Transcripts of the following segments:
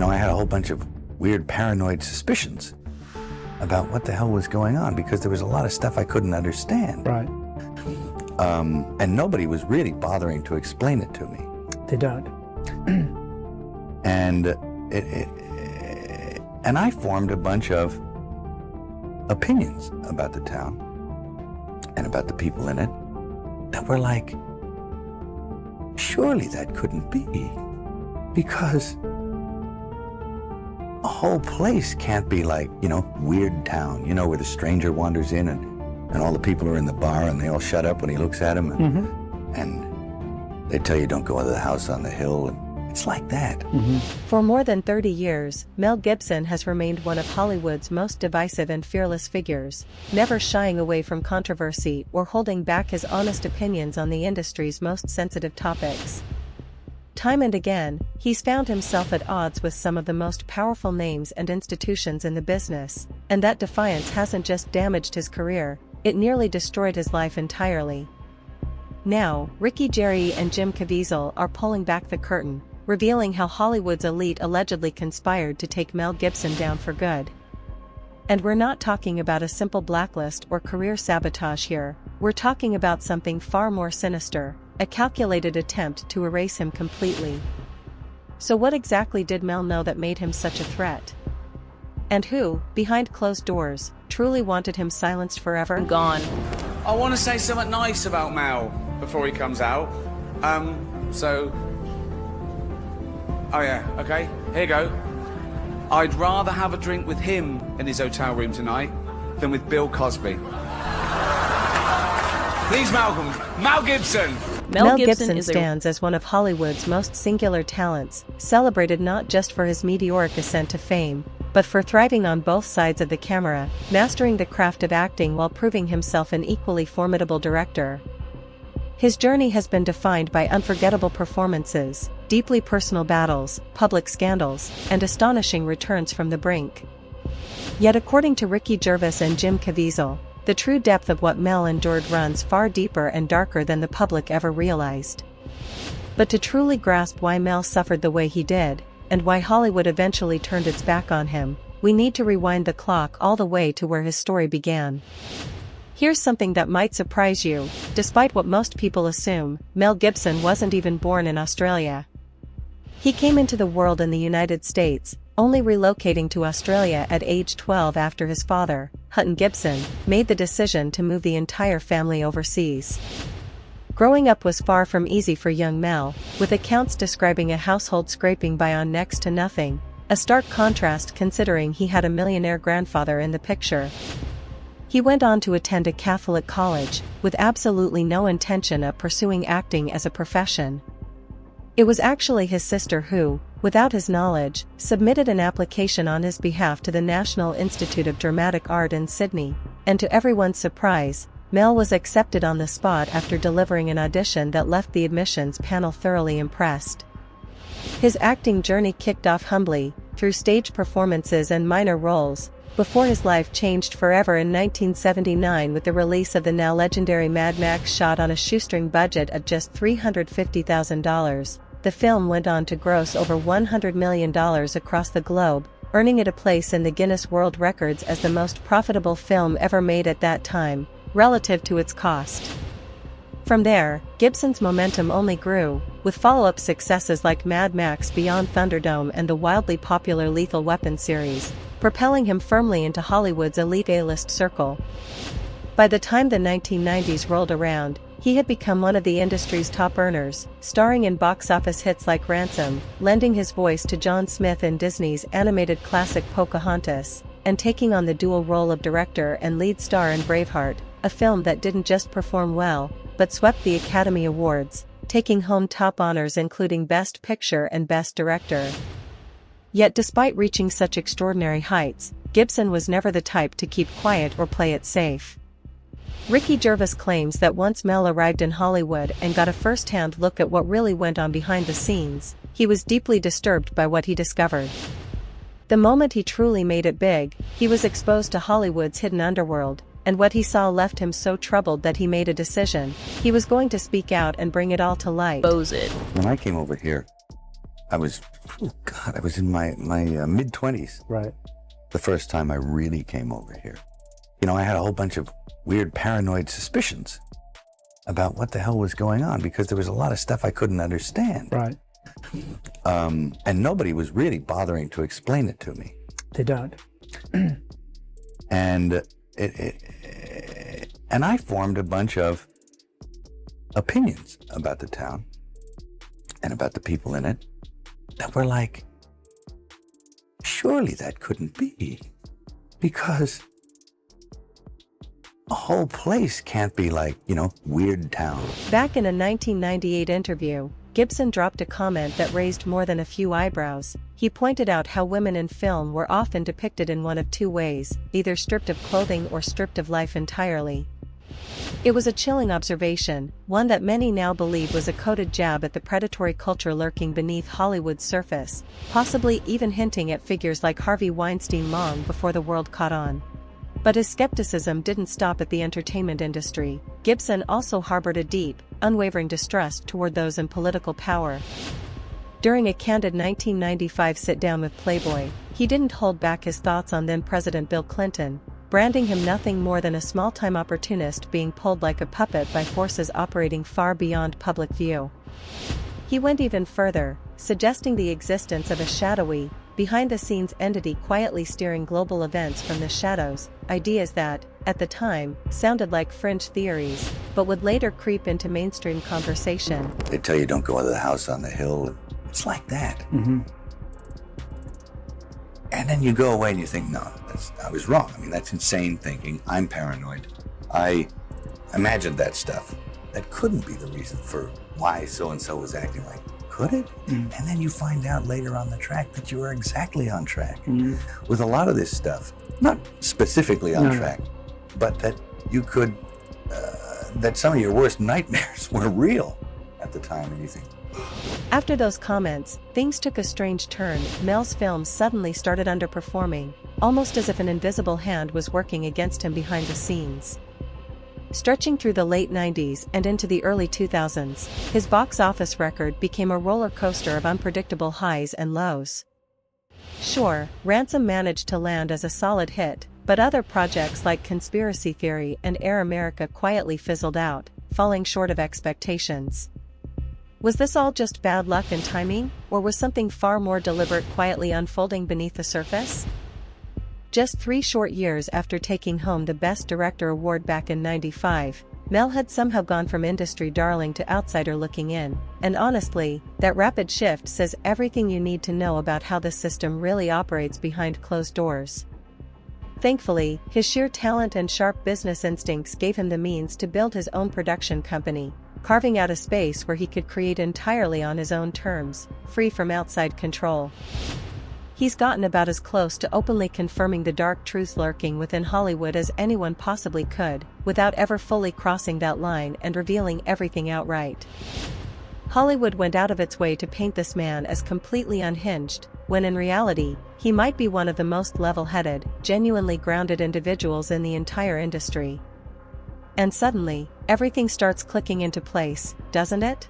I had a whole bunch of weird paranoid suspicions about what the hell was going on, because there was a lot of stuff I couldn't understand. Right. And nobody was really bothering to explain it to me. They don't. And and I formed a bunch of opinions about the town and about the people in it that were like, surely that couldn't be, because a whole place can't be like, weird town, where the stranger wanders in and all the people are in the bar and they all shut up when he looks at them, and they tell you don't go into the house on the hill, and it's like that. For more than 30 years, Mel Gibson has remained one of Hollywood's most divisive and fearless figures, never shying away from controversy or holding back his honest opinions on the industry's most sensitive topics. Time and again, he's found himself at odds with some of the most powerful names and institutions in the business, and that defiance hasn't just damaged his career, it nearly destroyed his life entirely. Now, Gervais and Jim Caviezel are pulling back the curtain, revealing how Hollywood's elite allegedly conspired to take Mel Gibson down for good. And we're not talking about a simple blacklist or career sabotage here, we're talking about something far more sinister, a calculated attempt to erase him completely. So what exactly did Mel know that made him such a threat? And who, behind closed doors, truly wanted him silenced forever? Gone. I want to say something nice about Mel before he comes out. Oh yeah, okay, here you go. I'd rather have a drink with him in his hotel room tonight than with Bill Cosby. Please, Malcolm. Mel Gibson! Mel Gibson stands as one of Hollywood's most singular talents, celebrated not just for his meteoric ascent to fame, but for thriving on both sides of the camera, mastering the craft of acting while proving himself an equally formidable director. His journey has been defined by unforgettable performances, deeply personal battles, public scandals, and astonishing returns from the brink. Yet according to Gervais and Jim Caviezel, the true depth of what Mel endured runs far deeper and darker than the public ever realized. But to truly grasp why Mel suffered the way he did, and why Hollywood eventually turned its back on him, we need to rewind the clock all the way to where his story began. Here's something that might surprise you: despite what most people assume, Mel Gibson wasn't even born in Australia. He came into the world in the United States, only relocating to Australia at age 12 after his father, Hutton Gibson, made the decision to move the entire family overseas. Growing up was far from easy for young Mel, with accounts describing a household scraping by on next to nothing, a stark contrast considering he had a millionaire grandfather in the picture. He went on to attend a Catholic college, with absolutely no intention of pursuing acting as a profession. It was actually his sister who, without his knowledge, submitted an application on his behalf to the National Institute of Dramatic Art in Sydney, and to everyone's surprise, Mel was accepted on the spot after delivering an audition that left the admissions panel thoroughly impressed. His acting journey kicked off humbly, through stage performances and minor roles, before his life changed forever in 1979 with the release of the now legendary Mad Max, shot on a shoestring budget of just $350,000. The film went on to gross over $100 million across the globe, earning it a place in the Guinness World Records as the most profitable film ever made at that time, relative to its cost. From there, Gibson's momentum only grew, with follow-up successes like Mad Max Beyond Thunderdome and the wildly popular Lethal Weapon series, propelling him firmly into Hollywood's elite A-list circle. By the time the 1990s rolled around, he had become one of the industry's top earners, starring in box office hits like Ransom, lending his voice to John Smith in Disney's animated classic Pocahontas, and taking on the dual role of director and lead star in Braveheart, a film that didn't just perform well, but swept the Academy Awards, taking home top honors including Best Picture and Best Director. Yet despite reaching such extraordinary heights, Gibson was never the type to keep quiet or play it safe. Gervais claims that once Mel arrived in Hollywood and got a first-hand look at what really went on behind the scenes, he was deeply disturbed by what he discovered. The moment he truly made it big, he was exposed to Hollywood's hidden underworld, and what he saw left him so troubled that he made a decision: he was going to speak out and bring it all to light. Expose it. When I came over here, I was, I was in my mid-20s. Right. The first time I really came over here. You know, I had a whole bunch of weird paranoid suspicions about what the hell was going on because there was a lot of stuff I couldn't understand. Right. And nobody was really bothering to explain it to me. They don't. And and I formed a bunch of opinions about the town and about the people in it that were like, surely that couldn't be, because a whole place can't be like, you know, weird town. Back in a 1998 interview, Gibson dropped a comment that raised more than a few eyebrows. He pointed out how women in film were often depicted in one of two ways, either stripped of clothing or stripped of life entirely. It was a chilling observation, one that many now believe was a coded jab at the predatory culture lurking beneath Hollywood's surface, possibly even hinting at figures like Harvey Weinstein long before the world caught on. But his skepticism didn't stop at the entertainment industry. Gibson also harbored a deep, unwavering distrust toward those in political power. During a candid 1995 sit-down with Playboy, he didn't hold back his thoughts on then-President Bill Clinton, branding him nothing more than a small-time opportunist being pulled like a puppet by forces operating far beyond public view. He went even further, suggesting the existence of a shadowy, behind-the-scenes entity quietly steering global events from the shadows, ideas that, at the time, sounded like fringe theories, but would later creep into mainstream conversation. They tell you don't go into the house on the hill. It's like that. Mm-hmm. And then you go away and you think, no, I was wrong. I mean, that's insane thinking. I'm paranoid. I imagined that stuff. That couldn't be the reason for why so-and-so was acting like. Could it? And then you find out later on the track that you were exactly on track with a lot of this stuff. Not specifically on track, but that you could, that some of your worst nightmares were real at the time, and you think. After those comments, things took a strange turn. Mel's films suddenly started underperforming, almost as if an invisible hand was working against him behind the scenes. Stretching through the late 90s and into the early 2000s, his box office record became a roller coaster of unpredictable highs and lows. Sure, Ransom managed to land as a solid hit, but other projects like Conspiracy Theory and Air America quietly fizzled out, falling short of expectations. Was this all just bad luck and timing, or was something far more deliberate quietly unfolding beneath the surface? Just 3 short years after taking home the Best Director award back in '95, Mel had somehow gone from industry darling to outsider looking in, and honestly, that rapid shift says everything you need to know about how the system really operates behind closed doors. Thankfully, his sheer talent and sharp business instincts gave him the means to build his own production company, carving out a space where he could create entirely on his own terms, free from outside control. He's gotten about as close to openly confirming the dark truths lurking within Hollywood as anyone possibly could, without ever fully crossing that line and revealing everything outright. Hollywood went out of its way to paint this man as completely unhinged, when in reality, he might be one of the most level-headed, genuinely grounded individuals in the entire industry. And suddenly, everything starts clicking into place, doesn't it?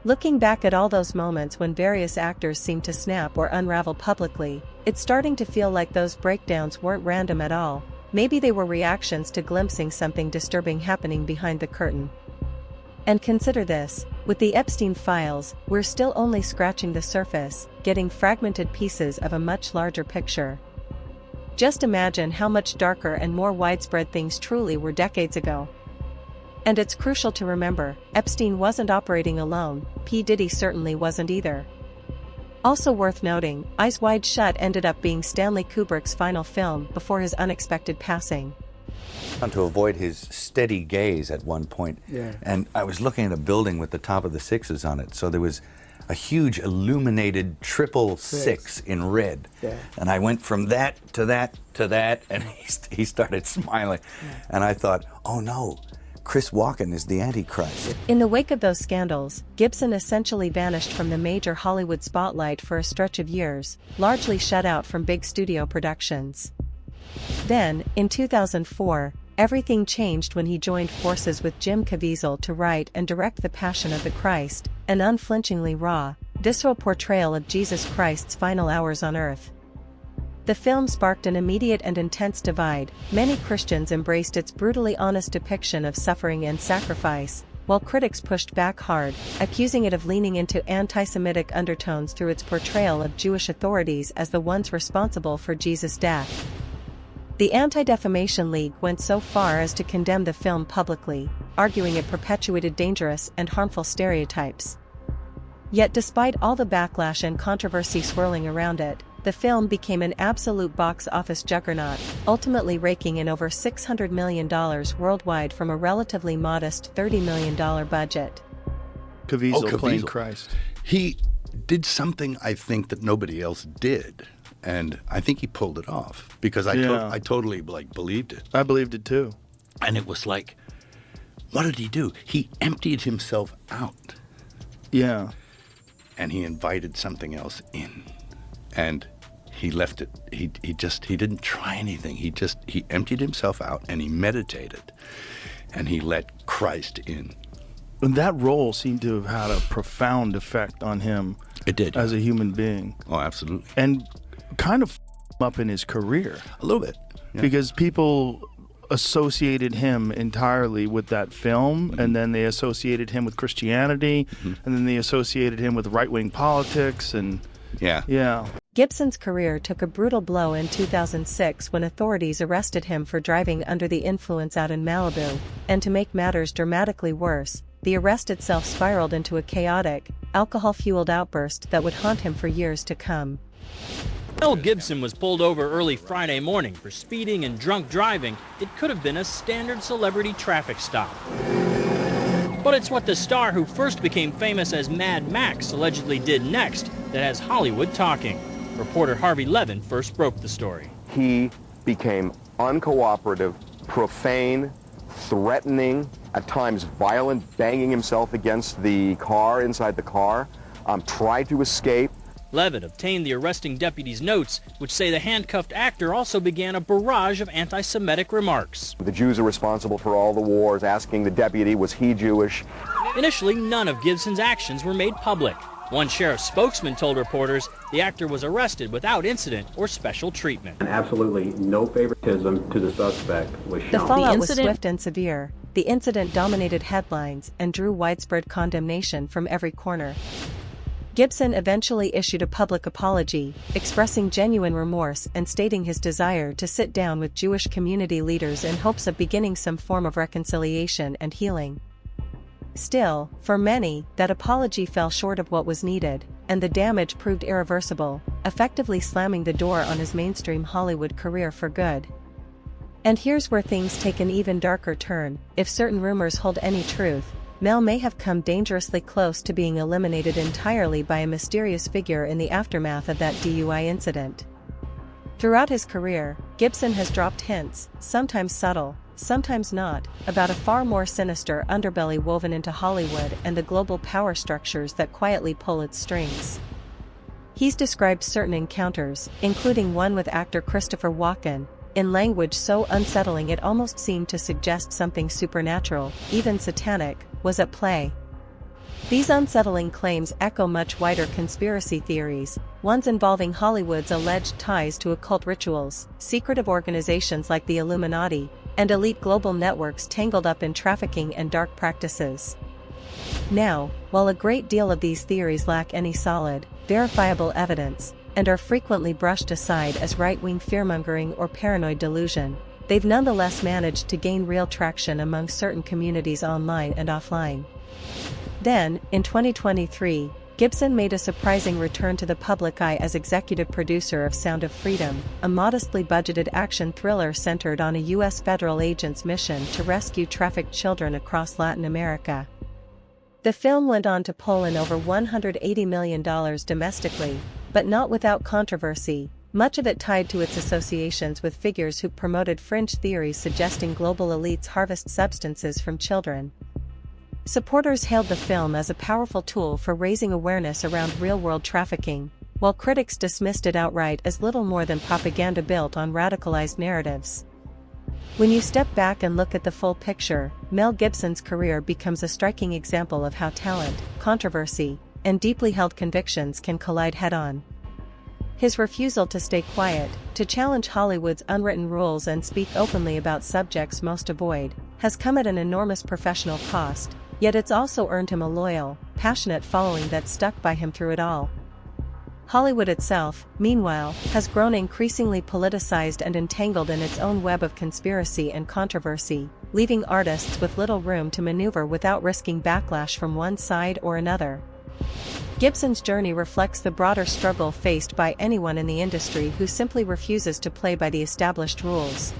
Looking back at all those moments when various actors seemed to snap or unravel publicly, it's starting to feel like those breakdowns weren't random at all. Maybe they were reactions to glimpsing something disturbing happening behind the curtain. And consider this, with the Epstein files, we're still only scratching the surface, getting fragmented pieces of a much larger picture. Just imagine how much darker and more widespread things truly were decades ago. And it's crucial to remember, Epstein wasn't operating alone, P. Diddy certainly wasn't either. Also worth noting, Eyes Wide Shut ended up being Stanley Kubrick's final film before his unexpected passing. To avoid his steady gaze at one point, and I was looking at a building with the top of the sixes on it, so there was a huge illuminated triple six in red. And I went from that to that to that, and he started smiling. And I thought, oh no, Chris Walken is the Antichrist. In the wake of those scandals, Gibson essentially vanished from the major Hollywood spotlight for a stretch of years, largely shut out from big studio productions. Then, in 2004, everything changed when he joined forces with Jim Caviezel to write and direct The Passion of the Christ, an unflinchingly raw, visceral portrayal of Jesus Christ's final hours on earth. The film sparked an immediate and intense divide. Many Christians embraced its brutally honest depiction of suffering and sacrifice, while critics pushed back hard, accusing it of leaning into anti-Semitic undertones through its portrayal of Jewish authorities as the ones responsible for Jesus' death. The Anti-Defamation League went so far as to condemn the film publicly, arguing it perpetuated dangerous and harmful stereotypes. Yet despite all the backlash and controversy swirling around it, the film became an absolute box office juggernaut, ultimately raking in over $600 million worldwide from a relatively modest $30 million budget. Caviezel playing Christ. He did something I think that nobody else did. And I think he pulled it off because I totally believed it. I believed it too. And it was like, what did he do? He emptied himself out. Yeah. And he invited something else in. And he left it. He didn't try anything. He emptied himself out and he meditated. And he let Christ in. And that role seemed to have had a profound effect on him. It did. As a human being. Oh, absolutely. And kind of up in his career. A little bit. Yeah. Because people associated him entirely with that film, and then they associated him with Christianity, and then they associated him with right-wing politics, and yeah. Gibson's career took a brutal blow in 2006 when authorities arrested him for driving under the influence out in Malibu, and to make matters dramatically worse, the arrest itself spiraled into a chaotic, alcohol-fueled outburst that would haunt him for years to come. Mel Gibson was pulled over early Friday morning for speeding and drunk driving. It could have been a standard celebrity traffic stop. But it's what the star who first became famous as Mad Max allegedly did next that has Hollywood talking. Reporter Harvey Levin first broke the story. He became uncooperative, profane, threatening, at times violent, banging himself against the car, inside the car, tried to escape. Levin obtained the arresting deputy's notes, which say the handcuffed actor also began a barrage of anti-Semitic remarks. The Jews are responsible for all the wars, asking the deputy, was he Jewish? Initially, none of Gibson's actions were made public. One sheriff's spokesman told reporters the actor was arrested without incident or special treatment. And absolutely no favoritism to the suspect was shown. The fallout was swift and severe. The incident dominated headlines and drew widespread condemnation from every corner. Gibson eventually issued a public apology, expressing genuine remorse and stating his desire to sit down with Jewish community leaders in hopes of beginning some form of reconciliation and healing. Still, for many, that apology fell short of what was needed, and the damage proved irreversible, effectively slamming the door on his mainstream Hollywood career for good. And here's where things take an even darker turn. If certain rumors hold any truth, Mel may have come dangerously close to being eliminated entirely by a mysterious figure in the aftermath of that DUI incident. Throughout his career, Gibson has dropped hints, sometimes subtle, sometimes not, about a far more sinister underbelly woven into Hollywood and the global power structures that quietly pull its strings. He's described certain encounters, including one with actor Christopher Walken, in language so unsettling it almost seemed to suggest something supernatural, even satanic, was at play. These unsettling claims echo much wider conspiracy theories, ones involving Hollywood's alleged ties to occult rituals, secretive organizations like the Illuminati, and elite global networks tangled up in trafficking and dark practices. Now, while a great deal of these theories lack any solid, verifiable evidence, and are frequently brushed aside as right-wing fearmongering or paranoid delusion, they've nonetheless managed to gain real traction among certain communities online and offline. Then, in 2023, Gibson made a surprising return to the public eye as executive producer of Sound of Freedom, a modestly budgeted action thriller centered on a U.S. federal agent's mission to rescue trafficked children across Latin America. The film went on to pull in over $180 million domestically, but not without controversy, much of it tied to its associations with figures who promoted fringe theories suggesting global elites harvest substances from children. Supporters hailed the film as a powerful tool for raising awareness around real-world trafficking, while critics dismissed it outright as little more than propaganda built on radicalized narratives. When you step back and look at the full picture, Mel Gibson's career becomes a striking example of how talent, controversy, and deeply held convictions can collide head-on. His refusal to stay quiet, to challenge Hollywood's unwritten rules and speak openly about subjects most avoid, has come at an enormous professional cost, yet it's also earned him a loyal, passionate following that's stuck by him through it all. Hollywood itself, meanwhile, has grown increasingly politicized and entangled in its own web of conspiracy and controversy, leaving artists with little room to maneuver without risking backlash from one side or another. Gibson's journey reflects the broader struggle faced by anyone in the industry who simply refuses to play by the established rules.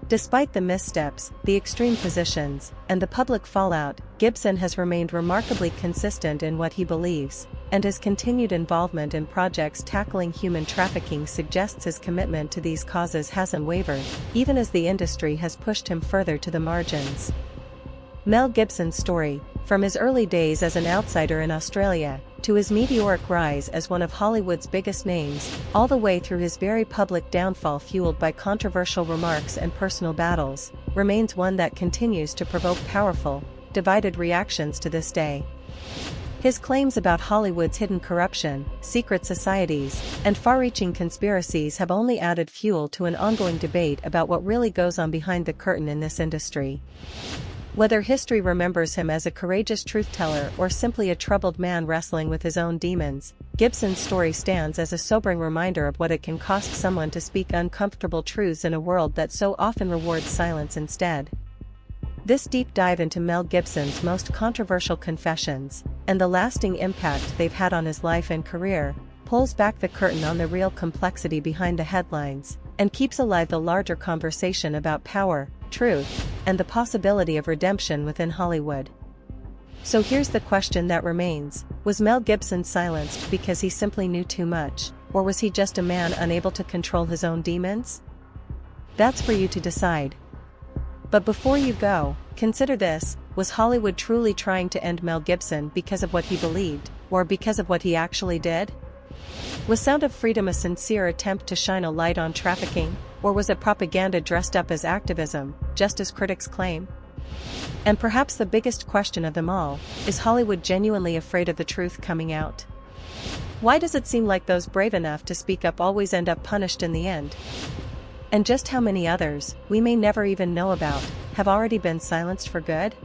Despite the missteps, the extreme positions, and the public fallout, Gibson has remained remarkably consistent in what he believes, and his continued involvement in projects tackling human trafficking suggests his commitment to these causes hasn't wavered, even as the industry has pushed him further to the margins. Mel Gibson's story, from his early days as an outsider in Australia, to his meteoric rise as one of Hollywood's biggest names, all the way through his very public downfall fueled by controversial remarks and personal battles, remains one that continues to provoke powerful, divided reactions to this day. His claims about Hollywood's hidden corruption, secret societies, and far-reaching conspiracies have only added fuel to an ongoing debate about what really goes on behind the curtain in this industry. Whether history remembers him as a courageous truth-teller or simply a troubled man wrestling with his own demons, Gibson's story stands as a sobering reminder of what it can cost someone to speak uncomfortable truths in a world that so often rewards silence instead. This deep dive into Mel Gibson's most controversial confessions, and the lasting impact they've had on his life and career, pulls back the curtain on the real complexity behind the headlines, and keeps alive the larger conversation about power, truth, and the possibility of redemption within Hollywood. So here's the question that remains: was Mel Gibson silenced because he simply knew too much, or was he just a man unable to control his own demons? That's for you to decide. But before you go, consider this: was Hollywood truly trying to end Mel Gibson because of what he believed, or because of what he actually did? Was Sound of Freedom a sincere attempt to shine a light on trafficking, or was it propaganda dressed up as activism, just as critics claim? And perhaps the biggest question of them all, is Hollywood genuinely afraid of the truth coming out? Why does it seem like those brave enough to speak up always end up punished in the end? And just how many others, we may never even know about, have already been silenced for good?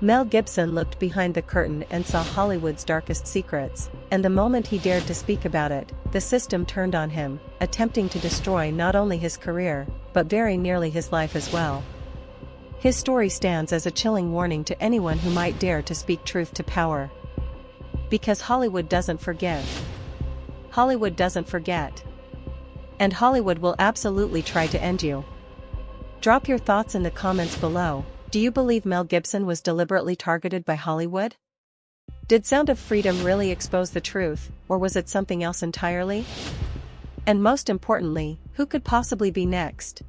Mel Gibson looked behind the curtain and saw Hollywood's darkest secrets, and the moment he dared to speak about it, the system turned on him, attempting to destroy not only his career, but very nearly his life as well. His story stands as a chilling warning to anyone who might dare to speak truth to power. Because Hollywood doesn't forgive. Hollywood doesn't forget. And Hollywood will absolutely try to end you. Drop your thoughts in the comments below. Do you believe Mel Gibson was deliberately targeted by Hollywood? Did Sound of Freedom really expose the truth, or was it something else entirely? And most importantly, who could possibly be next?